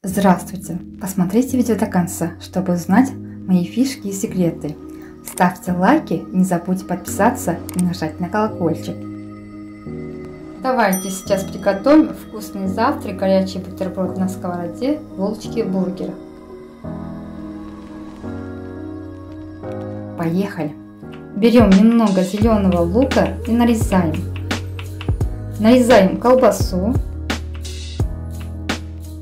Здравствуйте! Посмотрите видео до конца, чтобы узнать мои фишки и секреты. Ставьте лайки, не забудьте подписаться и нажать на колокольчик. Давайте сейчас приготовим вкусный завтрак, горячий бутерброд на сковороде, булочки бургера. Поехали! Берем немного зеленого лука и нарезаем. Нарезаем колбасу.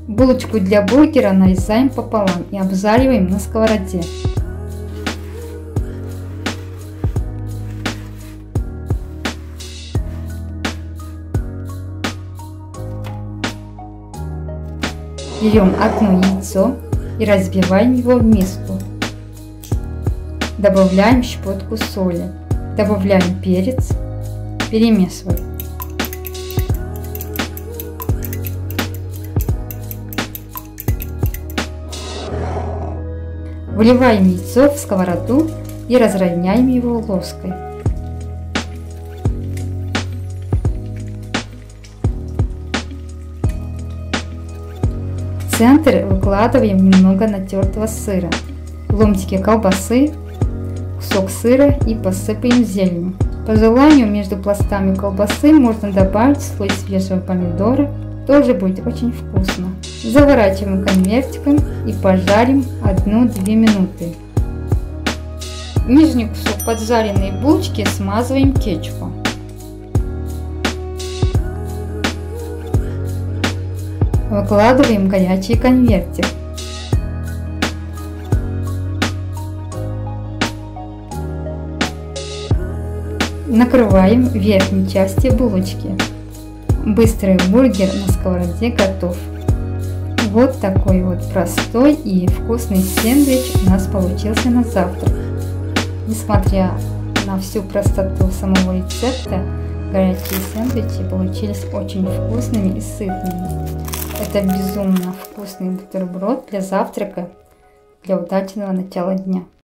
Булочку для бургера нарезаем пополам и обжариваем на сковороде. Берем одно яйцо и разбиваем его в миску. Добавляем щепотку соли. Добавляем перец. Перемешиваем. Выливаем яйцо в сковороду и разровняем его ложкой. В центр выкладываем немного натертого сыра, ломтики колбасы, кусок сыра и посыпаем зеленью. По желанию между пластами колбасы можно добавить слой свежего помидора, тоже будет очень вкусно. Заворачиваем конвертиком и пожарим 1-2 минуты. Нижний кусок поджаренной булочки смазываем кетчупом. Выкладываем горячий конвертик. Накрываем верхней части булочки. Быстрый бургер на сковороде готов. Вот такой вот простой и вкусный сэндвич у нас получился на завтрак. Несмотря на всю простоту самого рецепта, горячие сэндвичи получились очень вкусными и сытными. Это безумно вкусный бутерброд для завтрака, для удачного начала дня.